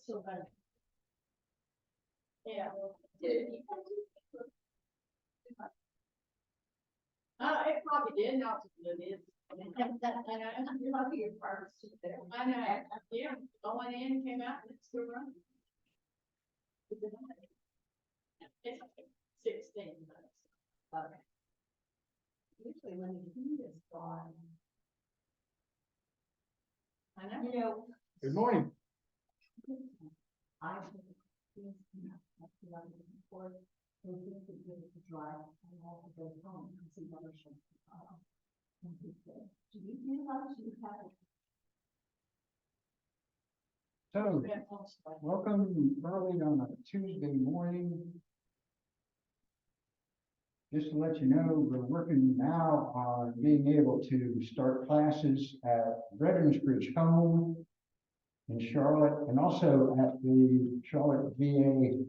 so bad. Yeah. It probably did, not to do it. I know, you're lucky your car's there. I know, yeah, going in, came out, and it's still running. It's 16 minutes. Okay. Usually when the heat is gone. I know. You know. Good morning. I think drive and have to go home and see what do you realize you have So, welcome early on a Tuesday morning. Just to let you know, we're working now on being able to start classes at Veterans Bridge Home in Charlotte, and also at the Charlotte VA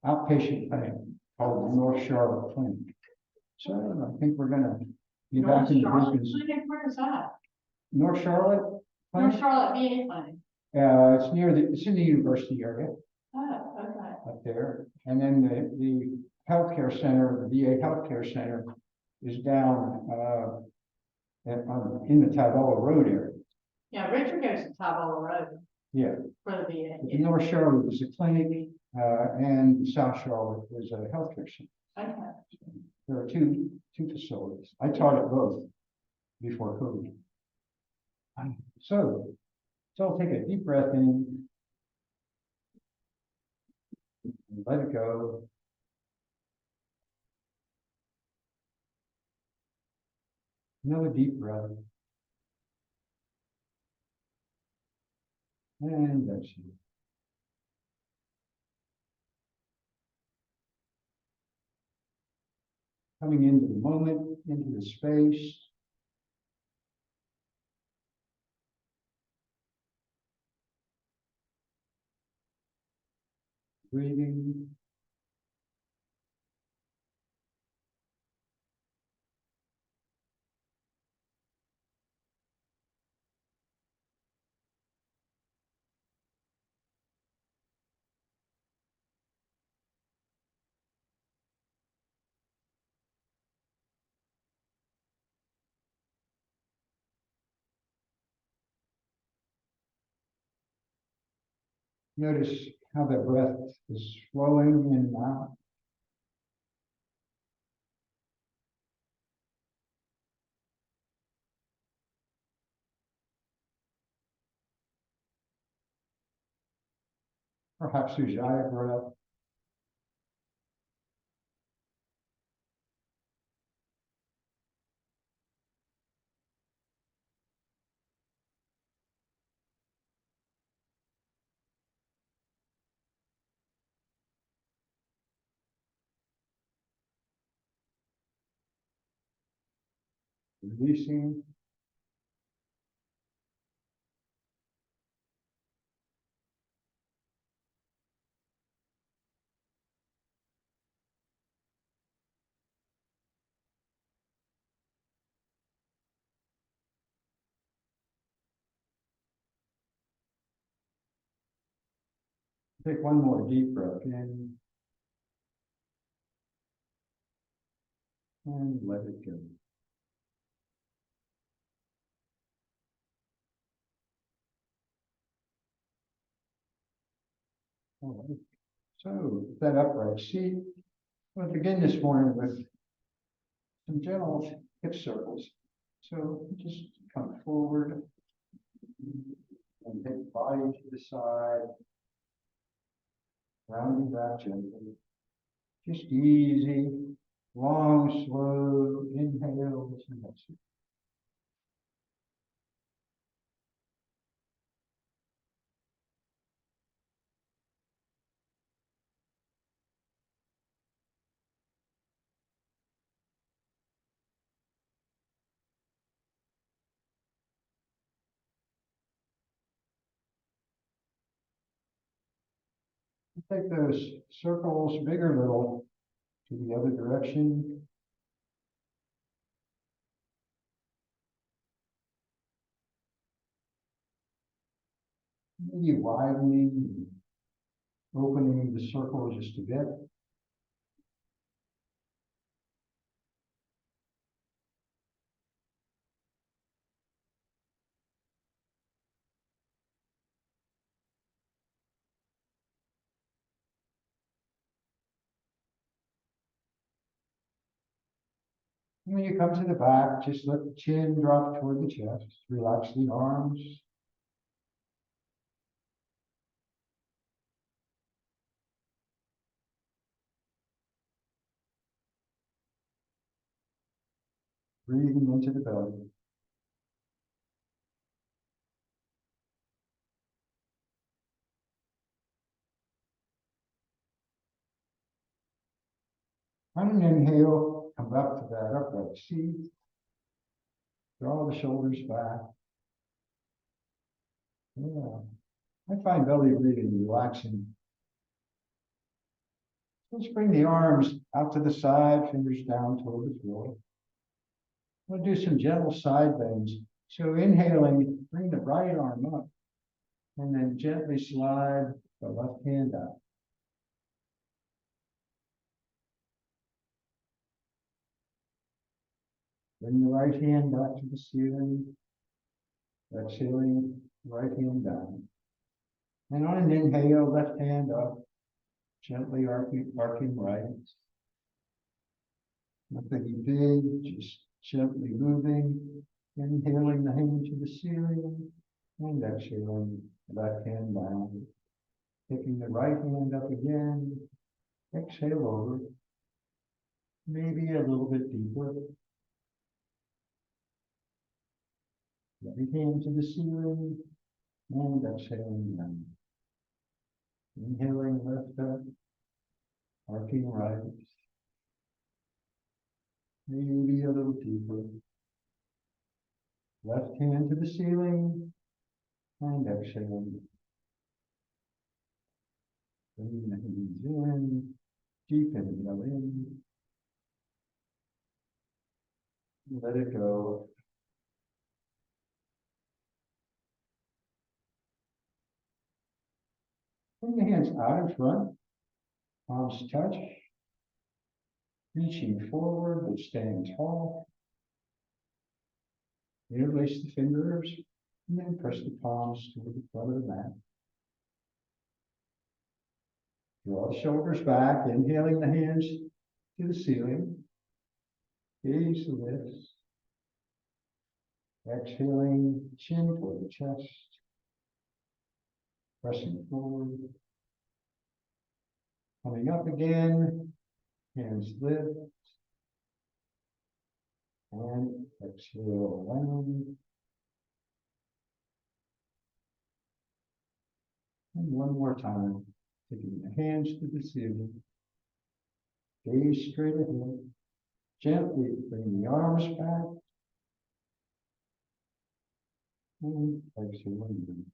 outpatient clinic called the North Charlotte Clinic. So I think we're gonna be back in the business. Where is that? North Charlotte Clinic? North Charlotte VA Clinic. It's in the university area. Oh, okay. Up there, and then the healthcare center, the VA healthcare center, is down in the Tabella Road area. Yeah, Richard goes to Tabella Road. Yeah. For the VA. But North Charlotte is a clinic, and South Charlotte is a healthcare center. Okay. There are two facilities. I taught at both before COVID. So I'll take a deep breath in. And let it go. Another deep breath. And that's it. Coming into the moment, into the space. Breathing. Notice how the breath is flowing in and out. Perhaps Ujjayi breath. Releasing. Take one more deep breath in. And let it go. All right. So that upright seat. We'll begin this morning with some gentle hip circles. So just come forward and take the body to the side, rounding back gently. Just easy, long, slow inhales and exhales. Take those circles, big or little, to the other direction. maybe widening, opening the circle just a bit. When you come to the back, just let the chin drop toward the chest. Relax the arms. Breathing into the belly. On an inhale, come up to that upright seat. Draw the shoulders back. Yeah. I find belly breathing relaxing. Let's bring the arms out to the side, fingers down toward the floor. We'll do some gentle side bends. So inhaling, bring the right arm up and then gently slide the left hand out. Bring the right hand back to the ceiling. Exhaling, right hand down. And on an inhale, left hand up, gently arcing right. Nothing big, just gently moving. Inhaling the hand to the ceiling and exhaling, left hand down. Taking the right hand up again. Exhale over. Maybe a little bit deeper. Right hand to the ceiling and exhaling down. Inhaling left up, arcing right. Maybe a little deeper. Left hand to the ceiling and exhaling. Bringing the hands in, deep inhale in. Let it go. Bring the hands out in front, palms touch. Reaching forward, but staying tall. Interlace the fingers, and then press the palms toward the front of the mat. Draw the shoulders back, inhaling the hands to the ceiling. Gaze the lips. Exhaling, chin toward the chest. Pressing forward. Coming up again, hands lift. And exhale around. And one more time, taking the hands to the ceiling. Gaze straight ahead. Gently bring the arms back. And exhale again.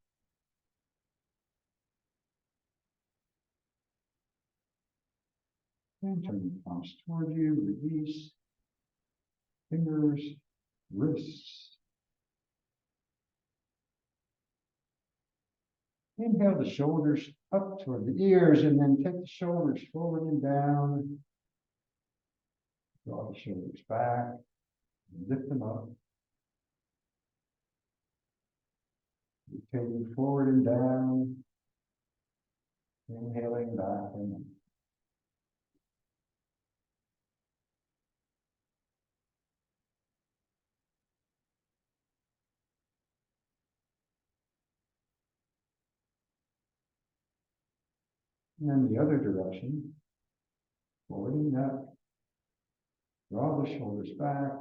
And turn the palms toward you, release. Fingers, wrists. Inhale the shoulders up toward the ears and then take the shoulders forward and down. Draw the shoulders back, lift them up. Rotating forward and down. Inhaling back and up. And then the other direction, forward and up. Draw the shoulders back,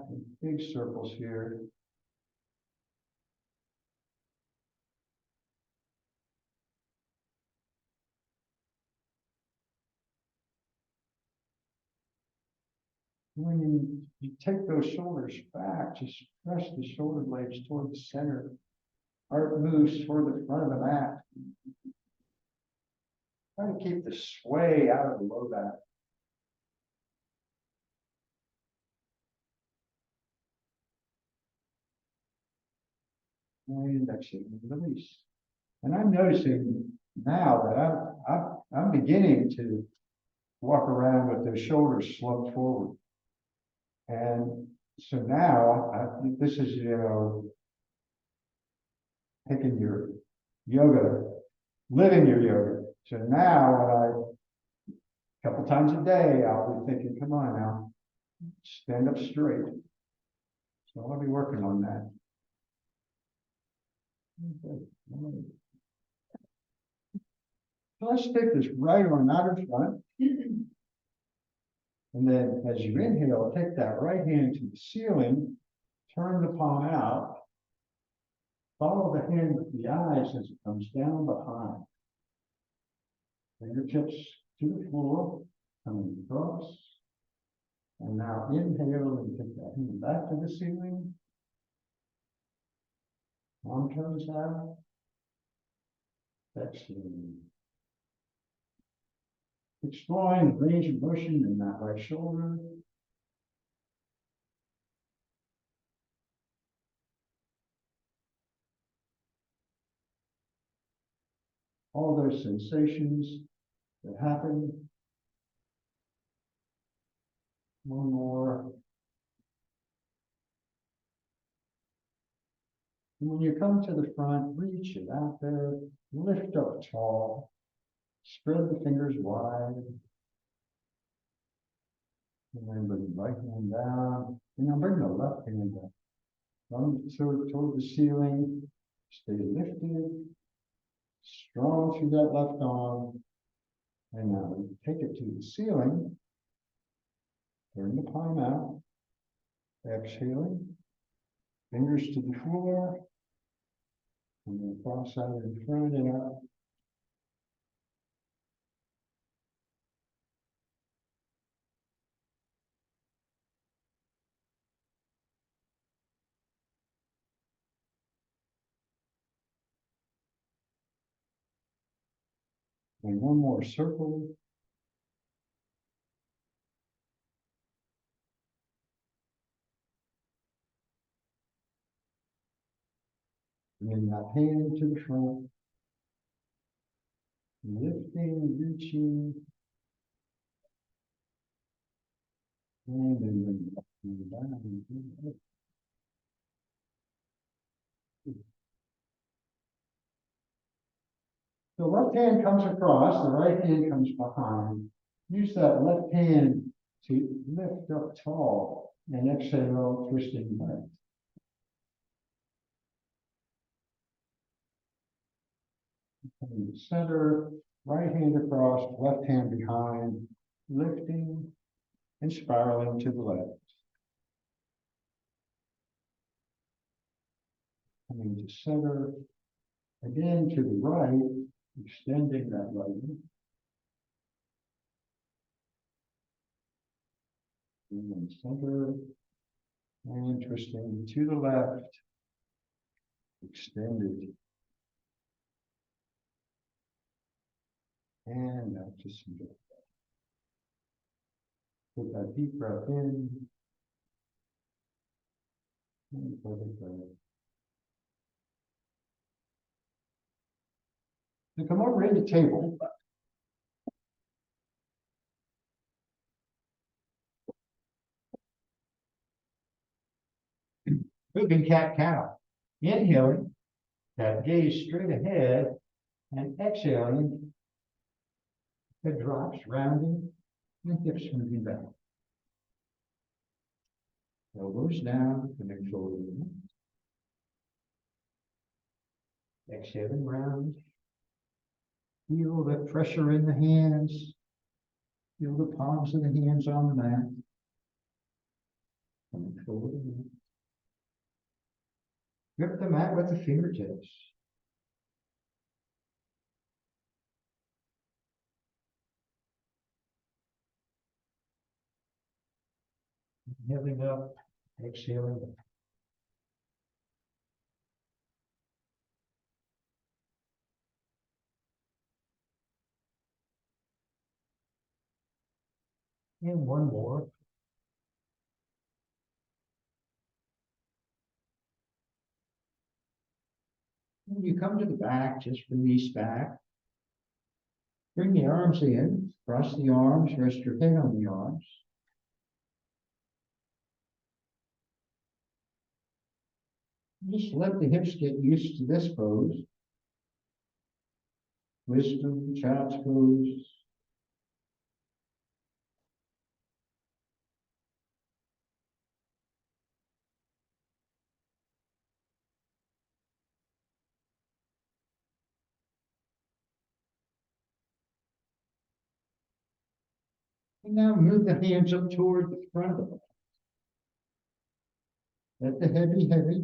big circles here. When you take those shoulders back, just press the shoulder blades toward the center. Heart moves toward the front of the mat. Try to keep the sway out of the low back. And exhale, release. And I'm noticing now that I'm beginning to walk around with those shoulders sloped forward. And so now, this is, taking your yoga, living your yoga. So now, a couple times a day, I'll be thinking, come on now, stand up straight. So I'll be working on that. Okay. So let's take this right arm out in front. And then as you inhale, take that right hand to the ceiling, turn the palm out, follow the hand with the eyes as it comes down behind. Fingertips to the floor, coming across. And now inhale and take that hand back to the ceiling. Palm turns out. Exhale. Exploring the range of motion in that right shoulder. All those sensations that happen. One more. And when you come to the front, reach it out there, lift up tall, spread the fingers wide. And then bring the right hand down, and now bring the left hand down. Come toward the ceiling, stay lifted, strong through that left arm. And now take it to the ceiling, turn the palm out, exhaling, fingers to the floor, and then cross out in front and up. And one more circle. Bring that hand to the front. Lifting, reaching. And then bring the left hand down. The left hand comes across, the right hand comes behind. Use that left hand to lift up tall and exhale, twisting back. In the center, right hand across, left hand behind, lifting and spiraling to the left. Coming to center, again to the right, extending that right hand. And then center, and twisting to the left, extended. And out to center. Take that deep breath in. And perfect breath. So come over in the table. Moving cat-cow. Inhaling, that gaze straight ahead, and exhaling, head drops, rounding, and hips moving back. Elbows down, connect shoulders. Exhaling round. Feel the pressure in the hands. Feel the palms of the hands on the mat. Coming forward. Grip the mat with the fingertips. Inhaling up, exhaling. And one more. When you come to the back, just release back. Bring the arms in, cross the arms, rest your head on the arms. Just let the hips get used to this pose. Wisdom, child's pose. And now move the hands up toward the front of the body. Let the head be heavy.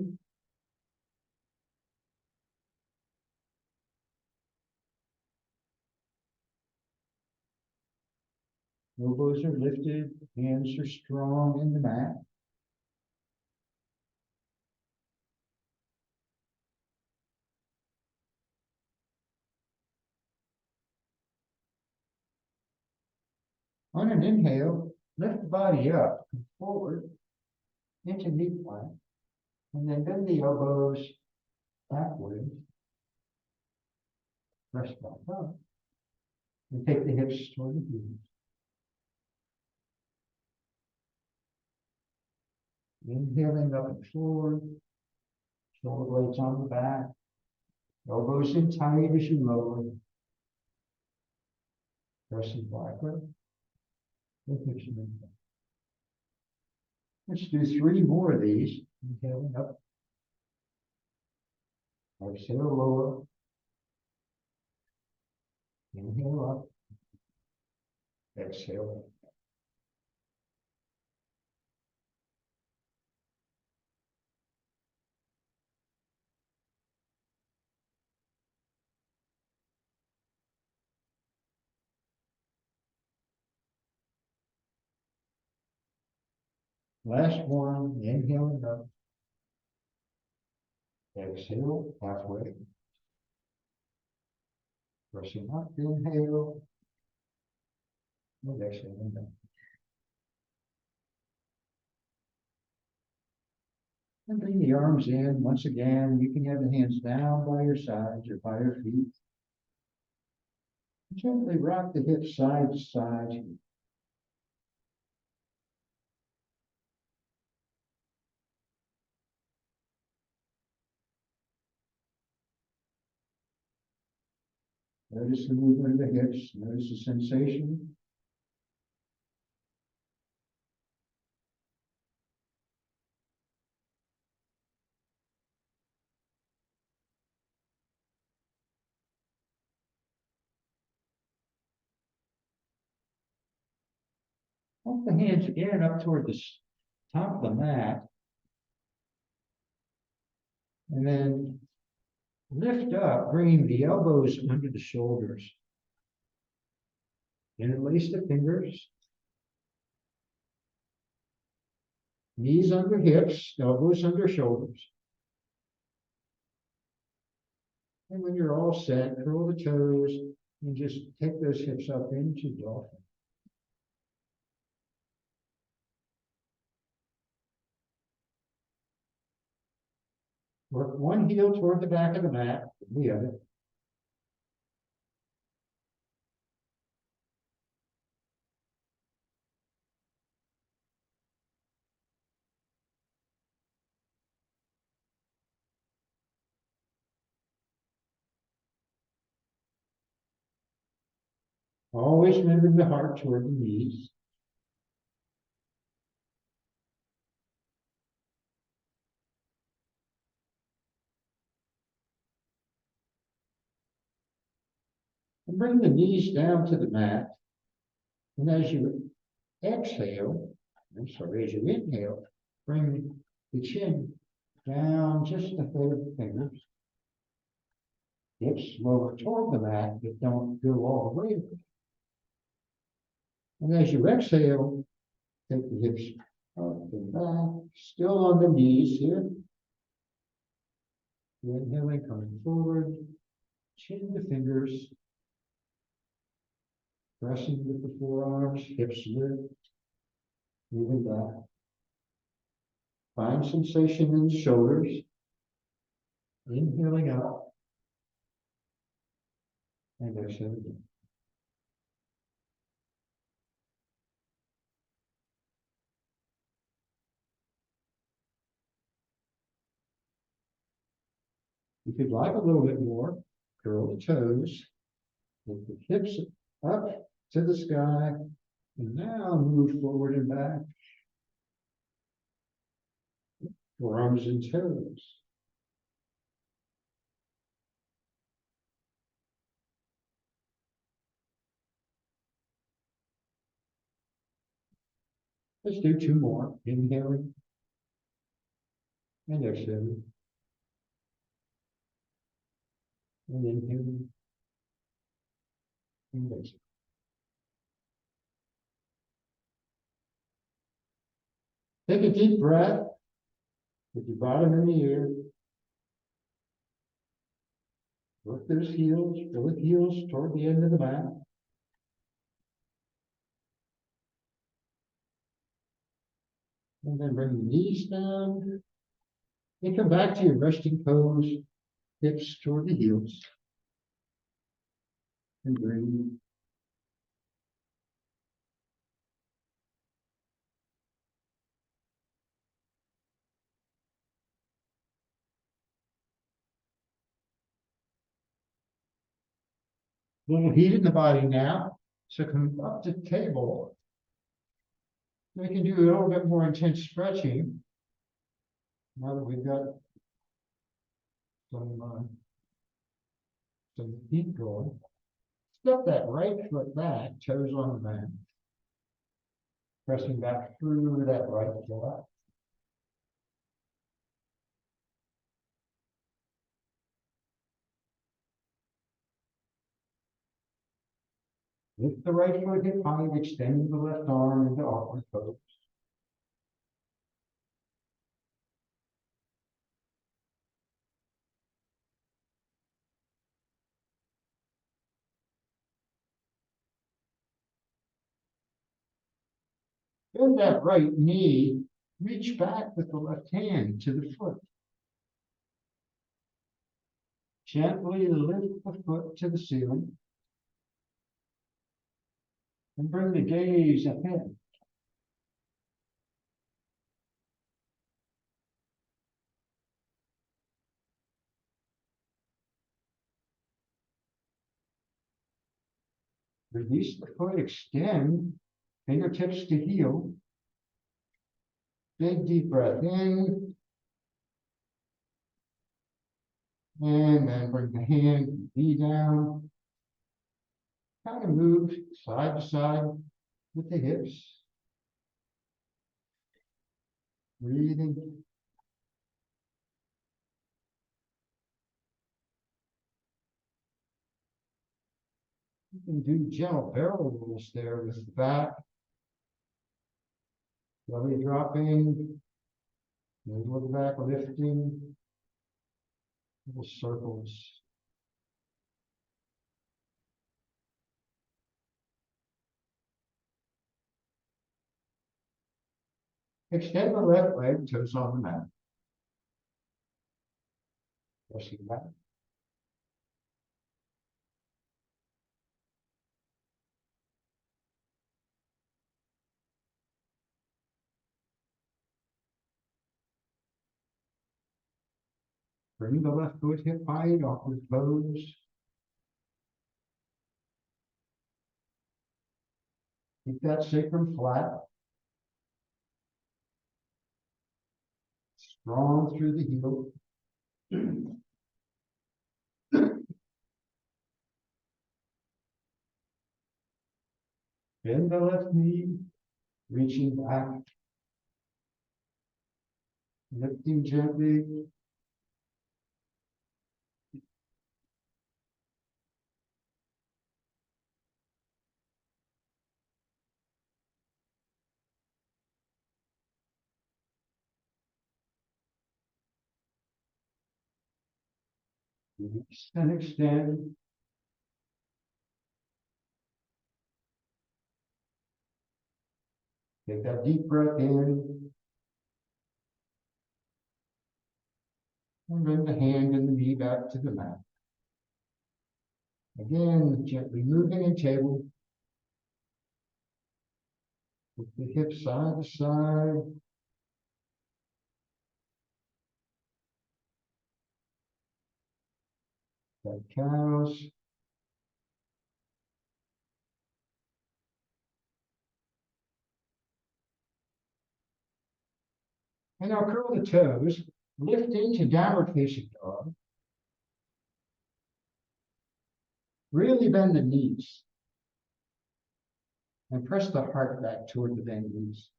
Elbows are lifted, hands are strong in the mat. On an inhale, lift the body up and forward into knee plank, and then bend the elbows backwards. Press back up, and take the hips toward the heels. Inhaling up and forward, shoulder blades on the back, elbows in tight as you lower. Pressing backward. Let's do 3 more of these. Inhaling up. Exhale lower. Inhale up. Exhale. Last one. Inhaling up. Exhale halfway. Pressing up. Inhale. And exhaling down. And bring the arms in. Once again, you can have the hands down by your sides or by your feet. Gently rock the hips side to side. Notice the movement of the hips. Notice the sensation. Hold the hands in up toward the top of the mat. And then lift up, bringing the elbows under the shoulders. Interlace the fingers. Knees under hips, elbows under shoulders. And when you're all set, curl the toes and just take those hips up into dolphin. Work one heel toward the back of the mat, the other. Always remember the heart toward the knees. And bring the knees down to the mat. And as you exhale, as you inhale, bring the chin down just a hair of the fingers. Hips lower toward the mat, but don't go all the way. And as you exhale, take the hips up and back, still on the knees here. Inhaling, coming forward, chin to fingers, pressing with the forearms, hips lift, moving back. Find sensation in the shoulders. Inhaling up, And exhale again. If you'd like a little bit more, curl the toes, lift the hips up to the sky, and now move forward and back. Forearms and toes. Let's do two more. Inhaling and exhaling. And inhaling and exhaling. Take a deep breath with your bottom in the air. Work those heels, fill the heels toward the end of the mat. And then bring the knees down. And come back to your resting pose, hips toward the heels. And breathe. A little heat in the body now. So come up to table. We can do a little bit more intense stretching. Now that we've got some heat going. Step that right foot back, toes on the mat. Pressing back through that right foot. Lift the right foot hip high, extend the left arm into awkward pose. Bend that right knee, reach back with the left hand to the foot. Gently lift the foot to the ceiling. And bring the gaze ahead. Release the foot, extend, fingertips to heel. Big deep breath in. And then bring the hand, knee down. Kind of move side to side with the hips. Breathing. You can do gentle barrel rolls there with the back. Belly dropping. Middle of the back lifting. Little circles. Extend the left leg, toes on the mat. Pressing back. Bring the left foot hip high, awkward pose. Keep that sacrum flat. Strong through the heel. Bend the left knee, reaching back. Lifting gently. Release and extend. Take that deep breath in. And bring the hand and the knee back to the mat. Again, gently moving in table. With the hips side to side. Cat cows. And now curl the toes, lift into downward facing dog. Really bend the knees. And press the heart back toward the bent knees.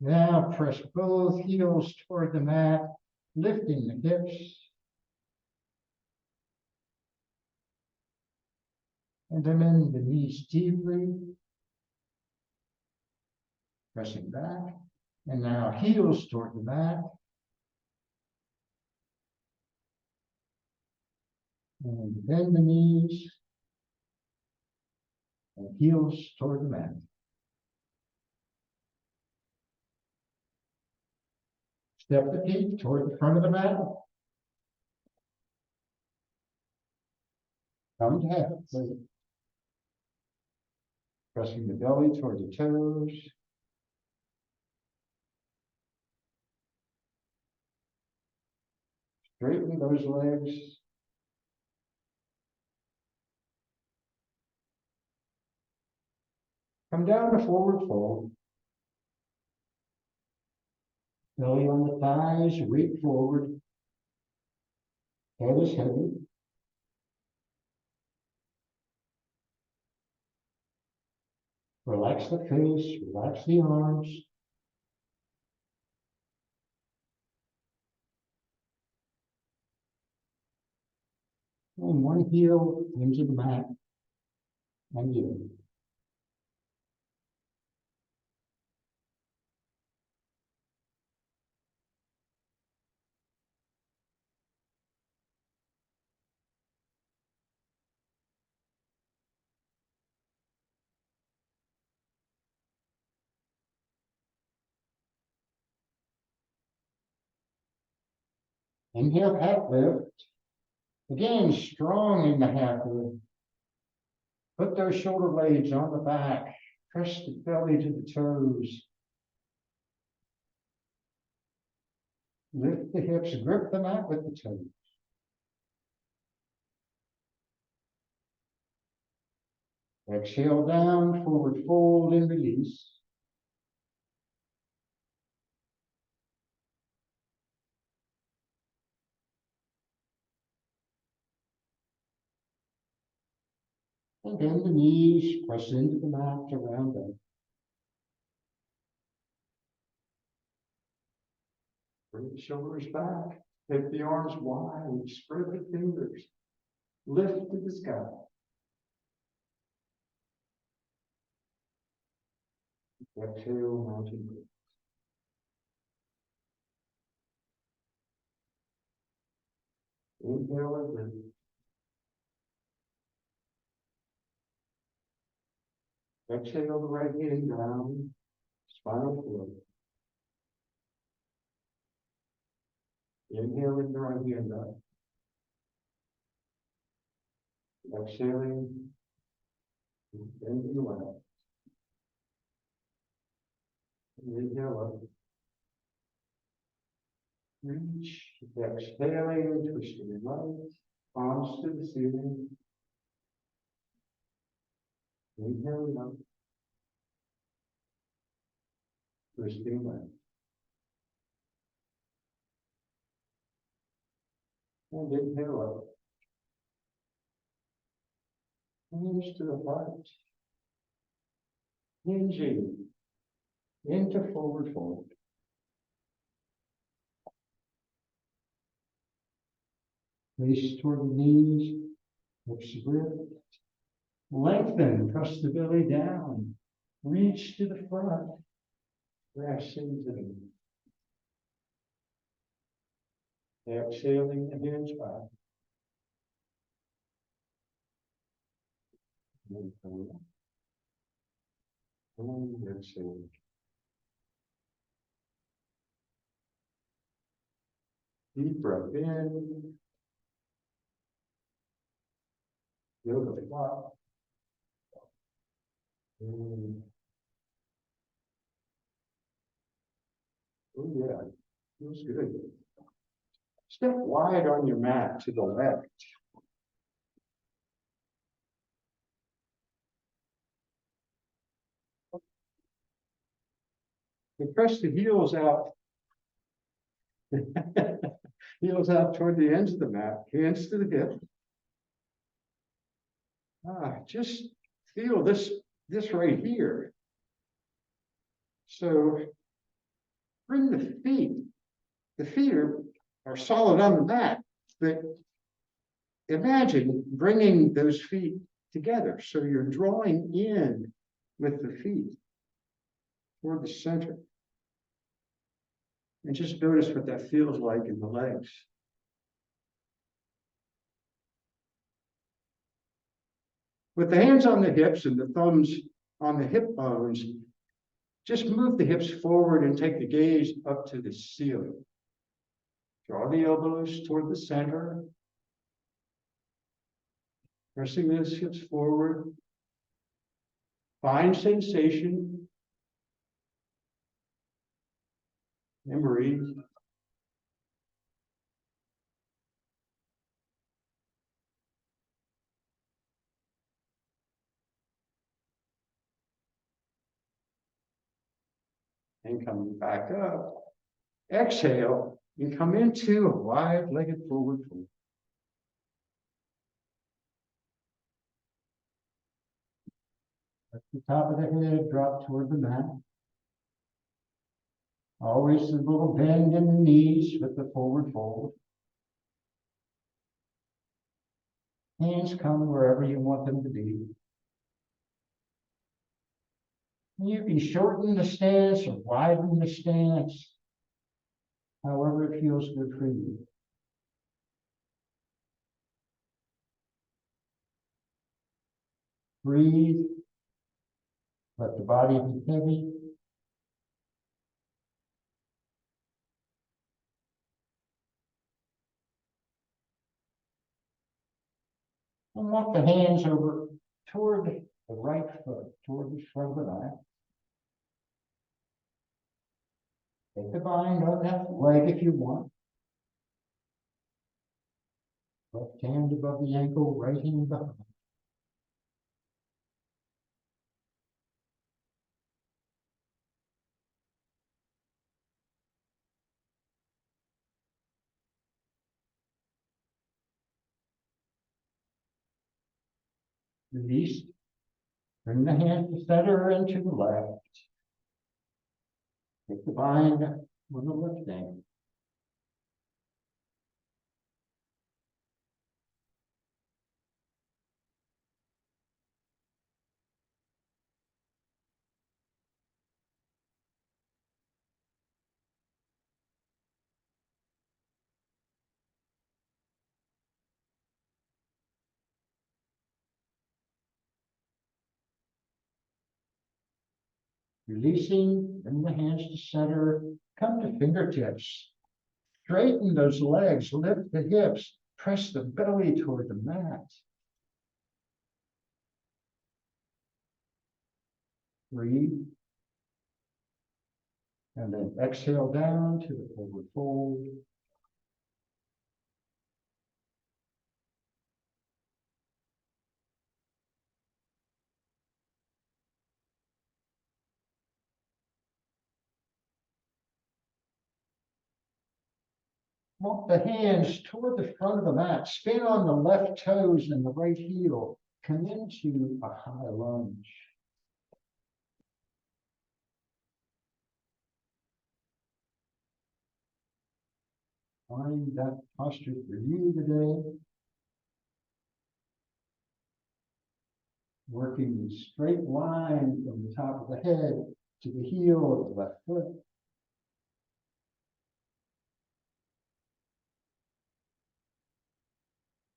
Now press both heels toward the mat, lifting the hips. And then bend the knees deeply. Pressing back. And now heels toward the mat. And bend the knees. And heels toward the mat. Step the feet toward the front of the mat. Come to half. Pressing the belly toward the toes. Straighten those legs. Come down to forward fold. Belly on the thighs, weight forward. Head is heavy. Relax the face, relax the arms. And one heel into the mat. And you. Inhale, half lift. Again, strong in the half lift. Put those shoulder blades on the back. Press the belly to the toes. Lift the hips, grip the mat with the toes. Exhale down, forward fold and release. And bend the knees, press into the mat to round up. Bring the shoulders back, take the arms wide, spread the fingers, lift to the sky. Exhale, mountain pose. Inhale and lift. Exhale the right hand down, spinal fluid. Inhaling the right hand up. Exhaling, bending the left. Inhale up. Reach, exhaling, twisting your right, palms to the ceiling. Inhaling up. Twisting left. And inhale up. Hinge to the heart. Hinging into forward fold. Face toward the knees, hips lift. Lengthen, press the belly down. Reach to the front. Press into the exhaling the hands back. And exhale. Deep breath in. yoga block. Mm. Oh, yeah, feels good. Step wide on your mat to the left. And press the heels out. Heels out toward the ends of the mat, hands to the hip. Just feel this right here. So bring the feet. The feet are solid on the mat, but imagine bringing those feet together. So you're drawing in with the feet toward the center. And just notice what that feels like in the legs. With the hands on the hips and the thumbs on the hip bones, just move the hips forward and take the gaze up to the ceiling. Draw the elbows toward the center. Pressing those hips forward. Find sensation. And breathe. And come back up. Exhale and come into a wide-legged forward fold. At the top of the head, drop toward the mat. Always a little bend in the knees with the forward fold. Hands come wherever you want them to be. You can shorten the stance or widen the stance, however it feels good for you. Breathe. Let the body be heavy. And walk the hands over toward the right foot, toward the front of the mat. Take the bind on that leg if you want. Left hand above the ankle, right hand behind. Release. Bring the hand to center and to the left. Take the bind on the left hand. Releasing, bring the hands to center, come to fingertips. Straighten those legs, lift the hips, press the belly toward the mat. Breathe. And then exhale down to the forward fold. Walk the hands toward the front of the mat. Spin on the left toes and the right heel. Come into a high lunge. Find that posture for you today. Working in straight line from the top of the head to the heel of the left foot.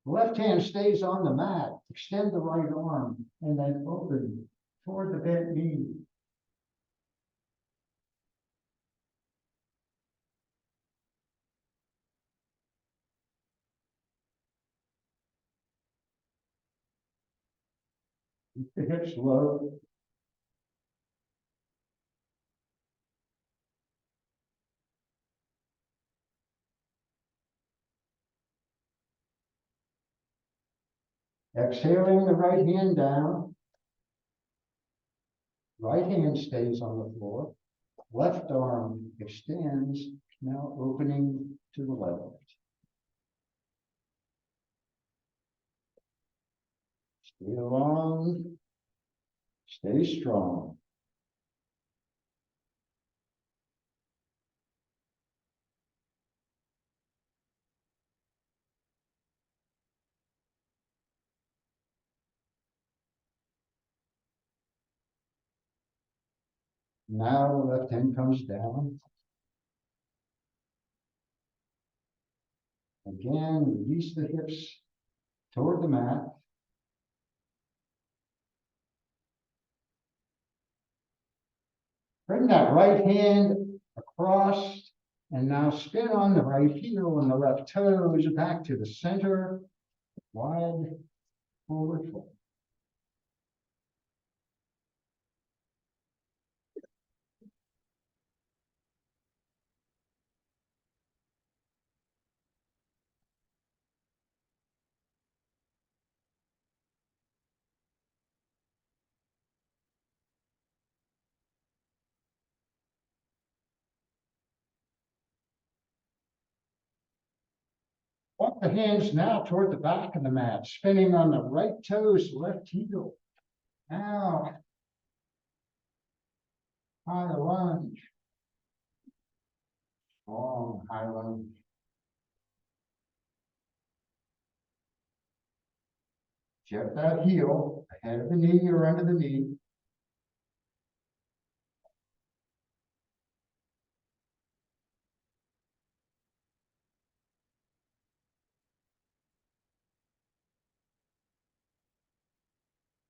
The left hand stays on the mat. Extend the right arm and then open toward the bent knee. Keep the hips low. Exhaling the right hand down. Right hand stays on the floor. Left arm extends, now opening to the left. Stay long, stay strong. Now the left hand comes down. Again, release the hips toward the mat. Bring that right hand across and now spin on the right heel and the left toes back to the center. Wide forward fold. Walk the hands now toward the back of the mat, spinning on the right toes, left heel. Now, high lunge. Long high lunge. Check that heel ahead of the knee or under the knee.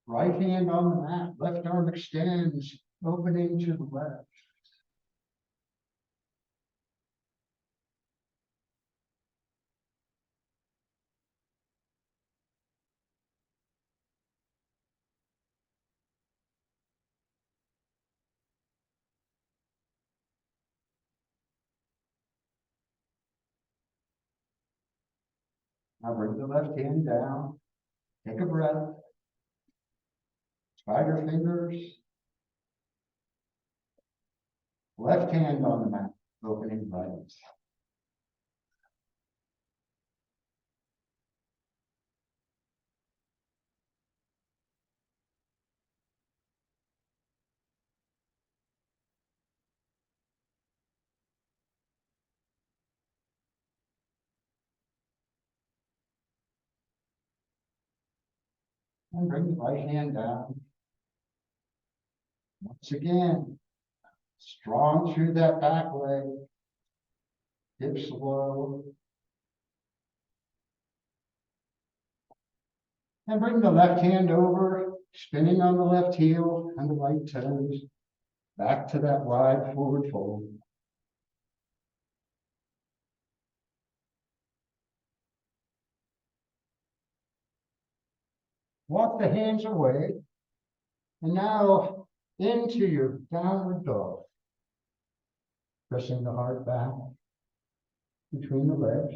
Right hand on the mat, left arm extends, opening to the left. Now bring the left hand down. Take a breath. Spider fingers. Left hand on the mat, opening right. And bring the right hand down. Once again, strong through that back leg. Hips low. And bring the left hand over, spinning on the left heel and the right toes. Back to that wide forward fold. Walk the hands away. And now into your downward dog. Pressing the heart back between the legs.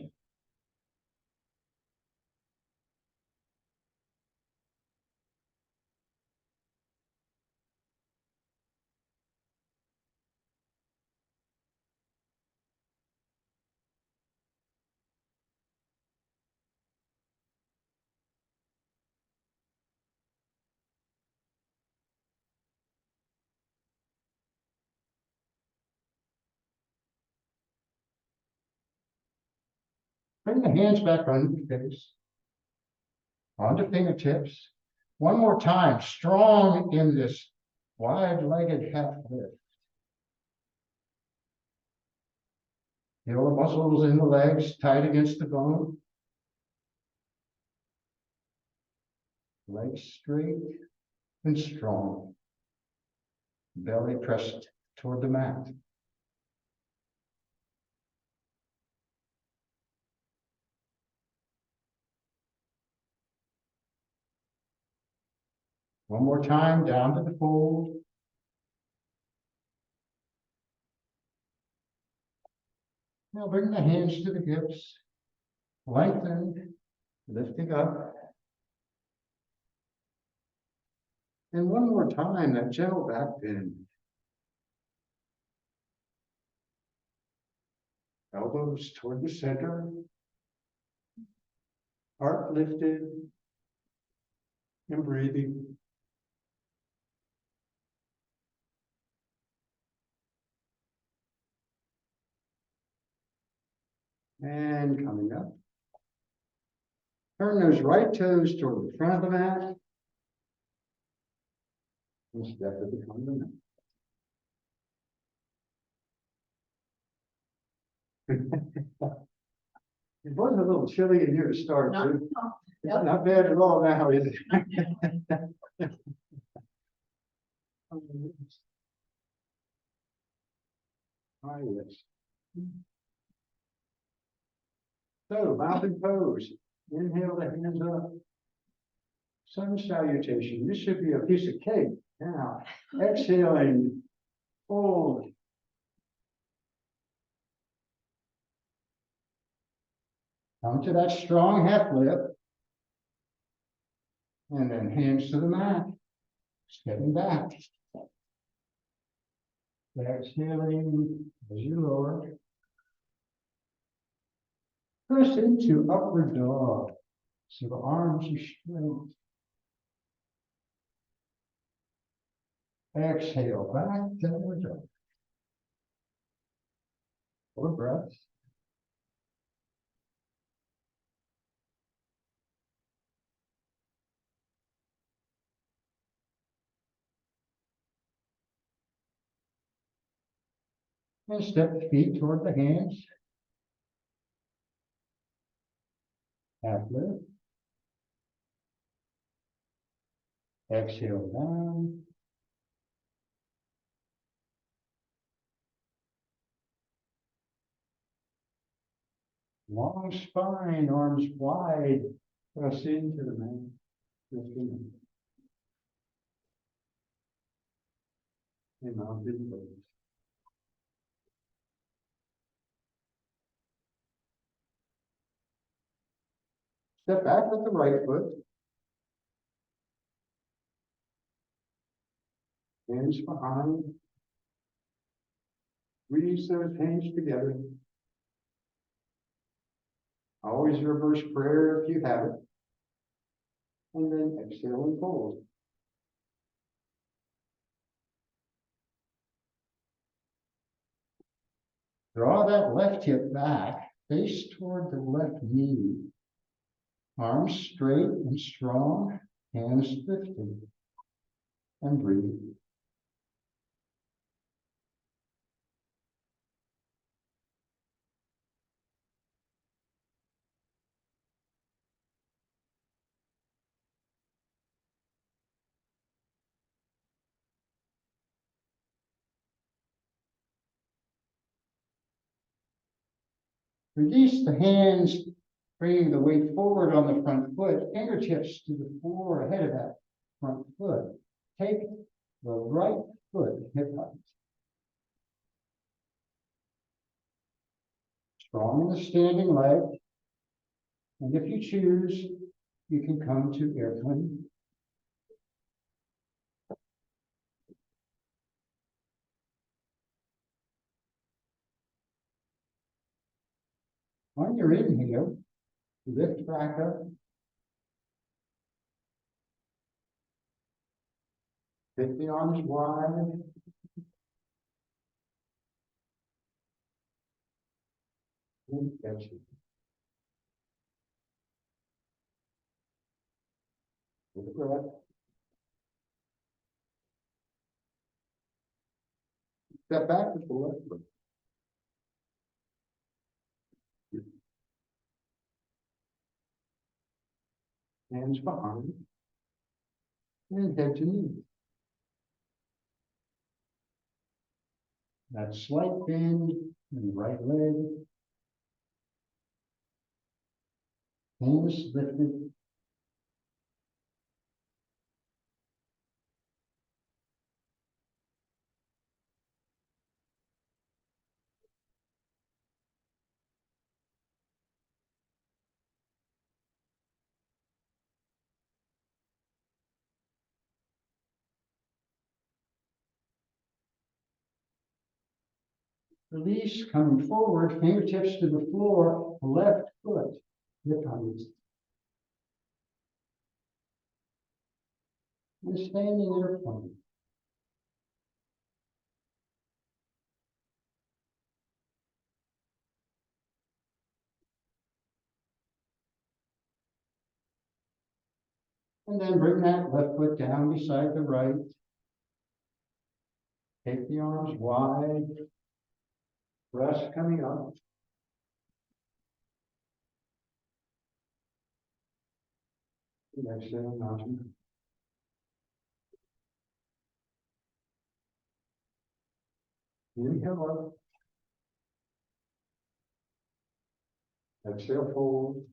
Bring the hands back under the face, onto fingertips. One more time, strong in this wide-legged half lift. Feel the muscles in the legs tight against the bone. Legs straight and strong. Belly pressed toward the mat. One more time, down to the fold. Now bring the hands to the hips. Lengthen, lifting up. And one more time, that gentle back bend. Elbows toward the center. Heart lifted. And breathing. And coming up. Turn those right toes toward the front of the mat. And step to become the mat. It was a little chilly in here to start with. It's not bad at all now, is it? Ah, yes. So, mountain pose. Inhale the hands up. Sun salutation. This should be a piece of cake. Now, exhaling. Fold. Come to that strong half lift. And then hands to the mat. Stepping back. Exhaling as you lower. Press into upward dog. So the arms are straight. Exhale back, downward dog. Full breath. And step the feet toward the hands. Half lift. Exhale down. Long spine, arms wide. Press into the mat. Lifting up. And mountain pose. Step back with the right foot. Hands behind. Squeeze those hands together. Always reverse prayer if you have it. And then exhale and fold. Draw that left hip back, face toward the left knee. Arms straight and strong, hands lifted. And breathe. Release the hands, bringing the weight forward on the front foot, fingertips to the floor ahead of that front foot. Take the right foot hip height. Strong in the standing leg. And if you choose, you can come to airplane. On your inhale, lift back up. Take the arms wide. And catch it. With a breath. Step back with the left foot. Hands behind. And head to knee. That slight bend in the right leg. Hands lifted. Release, coming forward, fingertips to the floor, left foot, hip height. And standing airplane. And then bring that left foot down beside the right. Take the arms wide. Breast coming up. Exhale, mountain. Inhale up. Exhale, fold.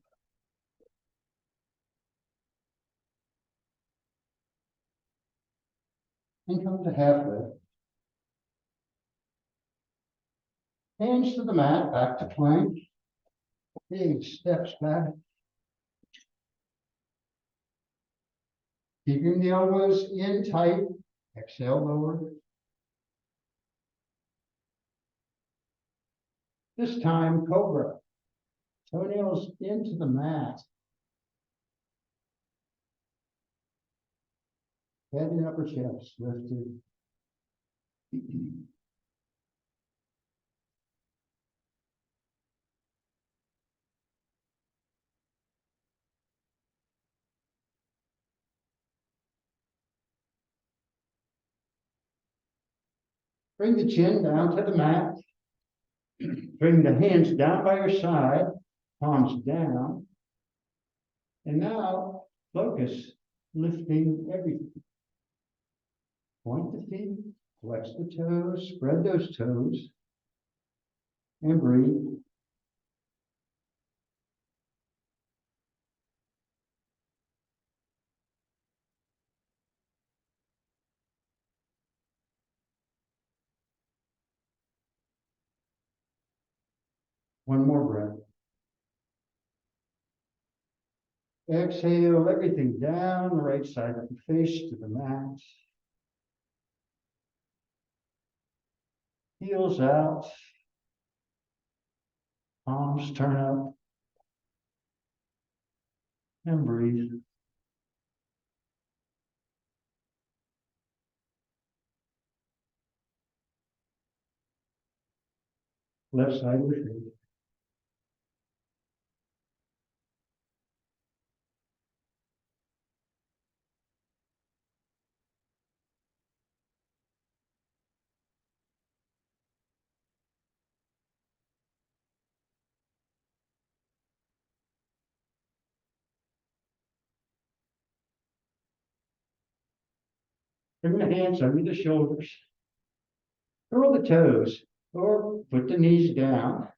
And come to half lift. Hands to the mat, back to plank. Big steps back. Keeping the elbows in tight. Exhale, lower. This time, cobra. Toenails into the mat. Head and upper chest lifted. Bring the chin down to the mat. Bring the hands down by your side, palms down. And now focus, lifting everything. Point the feet, flex the toes, spread those toes, and breathe. One more breath. Exhale everything down the right side of the face to the mat. Heels out. Palms turn up. And breathe. Left side of the face. Bring the hands under the shoulders. Curl the toes or put the knees down.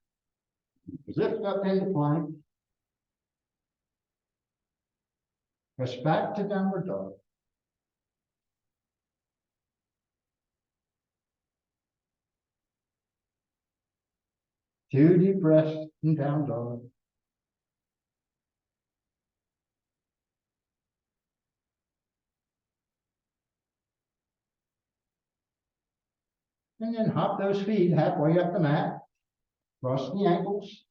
Lift up into plank. Press back to downward dog. Two deep breaths in down dog. And then hop those feet halfway up the mat. Cross the ankles.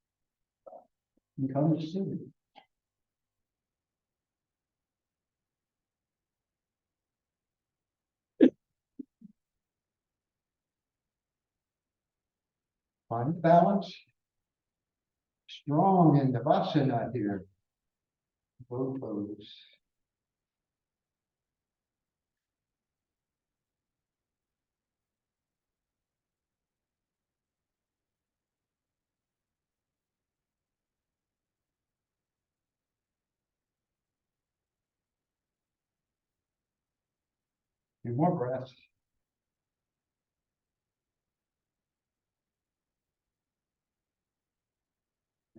And come to seated. Find balance. Strong in Devasana here. Both pose. Few more breaths.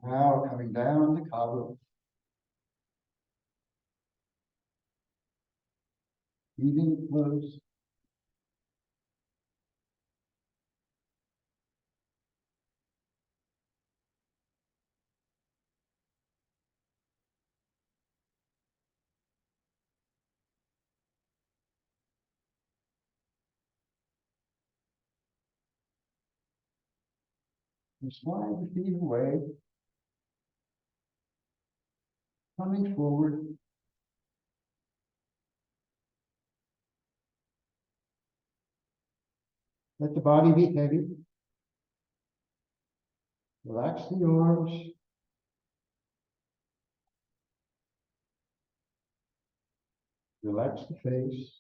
Now coming down to Cabo. Breathing close. And slide the feet away. Coming forward. Let the body be heavy. Relax the arms. Relax the face.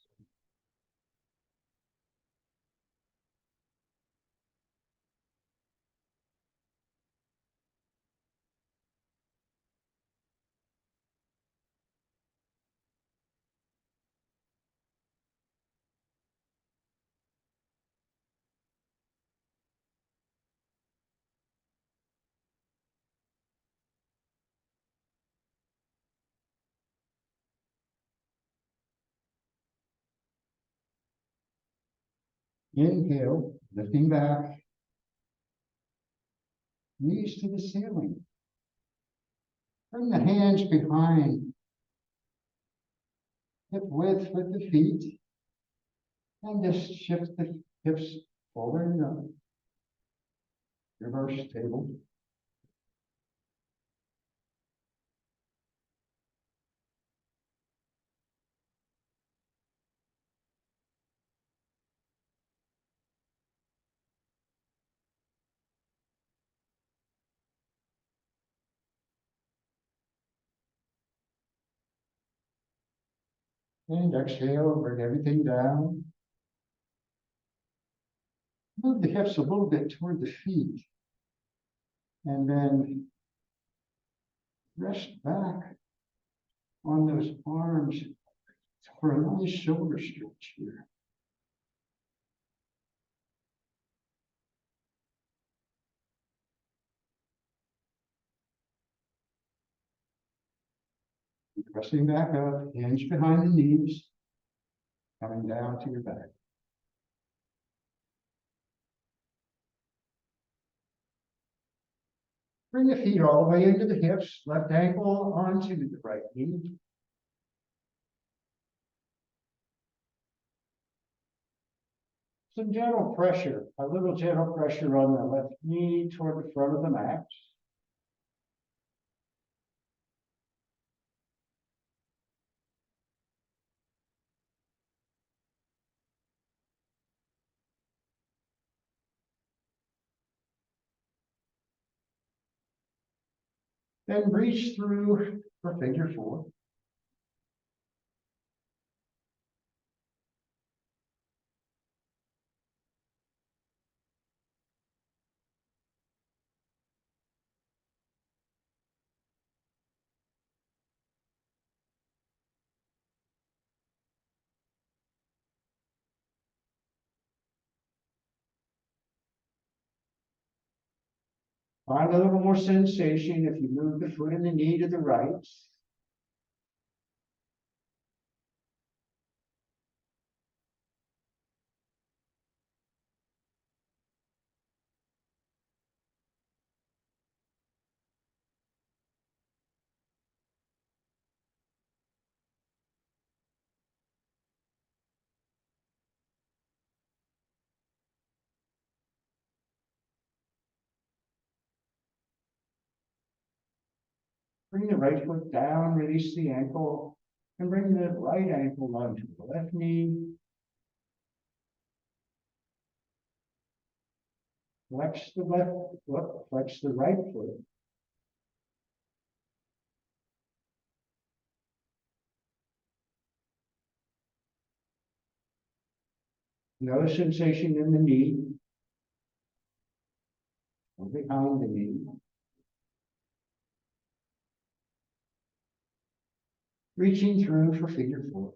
Inhale, lifting back. Knees to the ceiling. Bring the hands behind. Hip width with the feet. And just shift the hips forward and up. Reverse table. And exhale, bring everything down. Move the hips a little bit toward the feet. And then rest back on those arms for a nice shoulder stretch here. Pressing back up, hands behind the knees, coming down to your back. Bring the feet all the way into the hips, left ankle onto the right knee. Some gentle pressure, a little gentle pressure on the left knee toward the front of the mat. Then reach through for figure four. Find a little more sensation if you move the foot and the knee to the right. Bring the right foot down, release the ankle, and bring the right ankle onto the left knee. Flex the left foot, flex the right foot. Notice sensation in the knee, or behind the knee. Reaching through for figure four.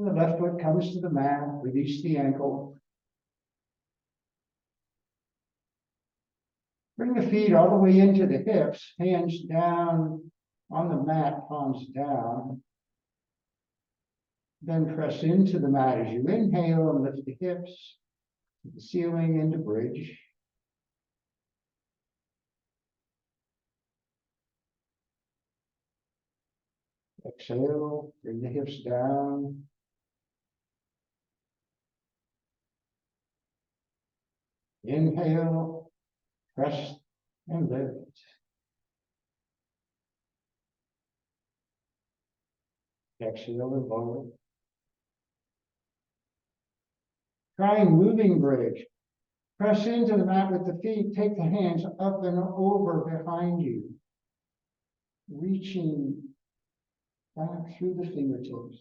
The left foot comes to the mat, release the ankle. Bring the feet all the way into the hips, hands down on the mat, palms down. Then press into the mat as you inhale and lift the hips to the ceiling into bridge. Exhale, bring the hips down. Inhale, press and lift. Exhale and lower. Trying moving bridge. Press into the mat with the feet. Take the hands up and over behind you. Reaching back through the fingertips.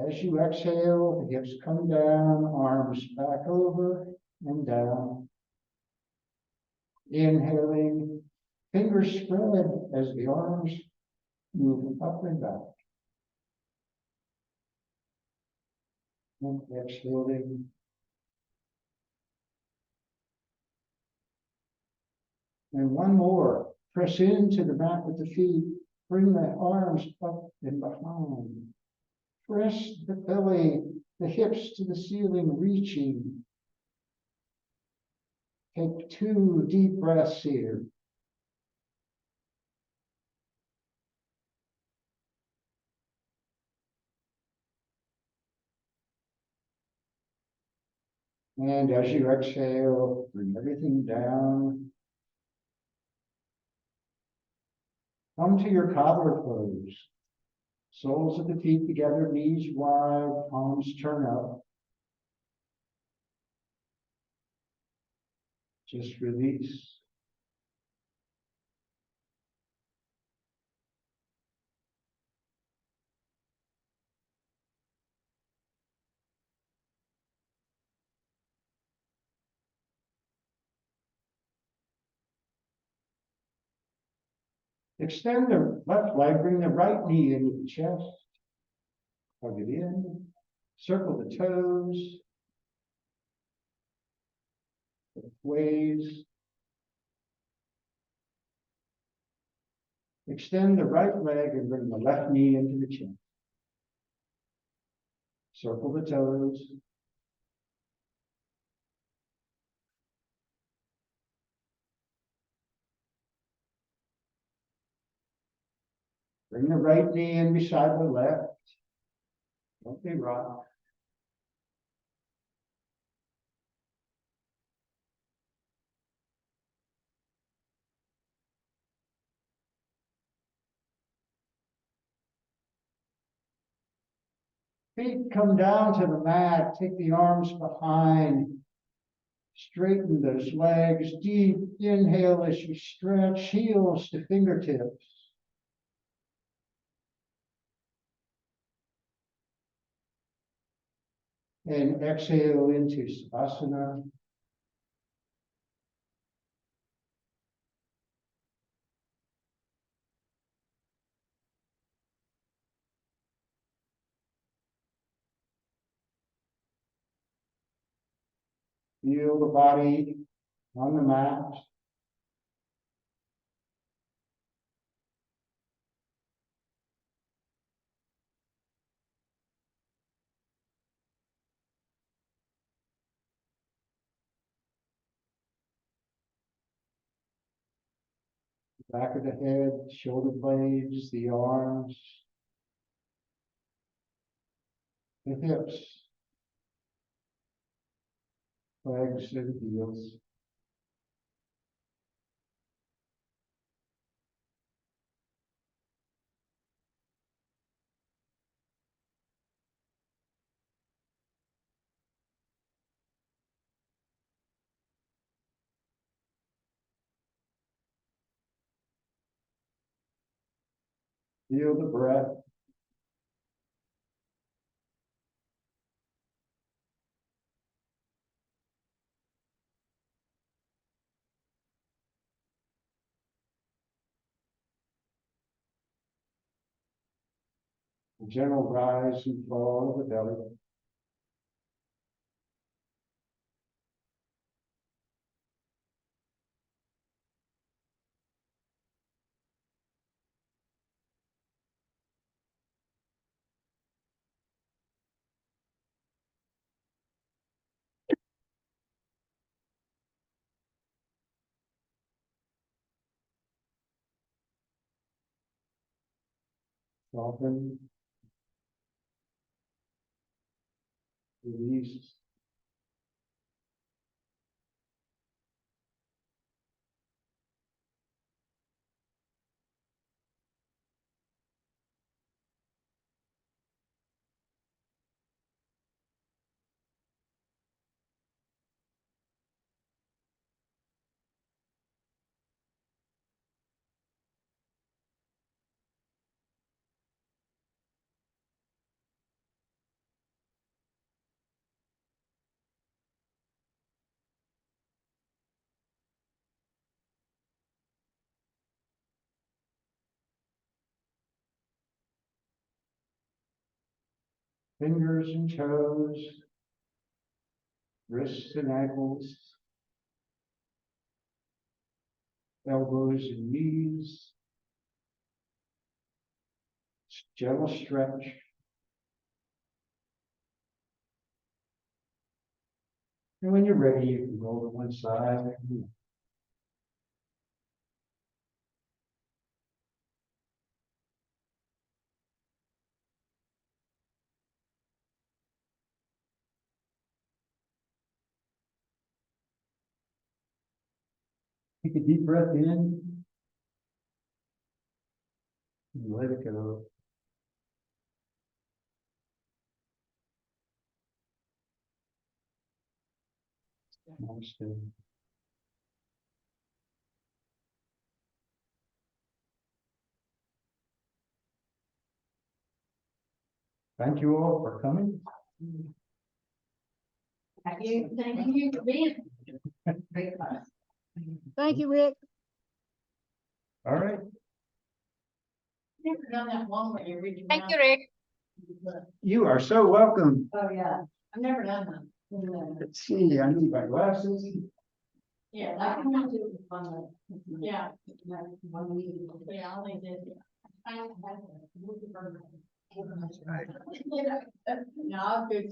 As you exhale, the hips come down, arms back over and down. Inhaling, fingers spread as the arms move up and back. And exhaling. And one more. Press into the mat with the feet. Bring the arms up and behind. Press the belly, the hips to the ceiling, reaching. Take 2 deep breaths here. And as you exhale, bring everything down. Come to your cobbler pose. Soles of the feet together, knees wide, palms turn up. Just release. Extend the left leg, bring the right knee into the chest. Hug it in. Circle the toes. Ways. Extend the right leg and bring the left knee into the chest. Circle the toes. Bring the right knee in beside the left. Don't be rocked. Feet come down to the mat. Take the arms behind. Straighten those legs. Deep inhale as you stretch, heels to fingertips. And exhale into Savasana. Feel the body on the mat. Back of the head, shoulder blades, the arms, the hips, legs and heels. Feel the breath. The gentle rise and fall of the belly. Soften. Release. Fingers and toes, wrists and ankles, elbows and knees, gentle stretch. And when you're ready, you can roll to one side. Take a deep breath in and let it go. Namaste. Thank you all for coming. Thank you for being. Thank you, Rick. All right. Never done that one where you read your Thank mouth. you, Rick. You are so welcome. Oh, yeah, I've never done that. Let's see, I need my glasses. Yeah, I can do it with one. Yeah. Yeah, I'll leave it. No, good.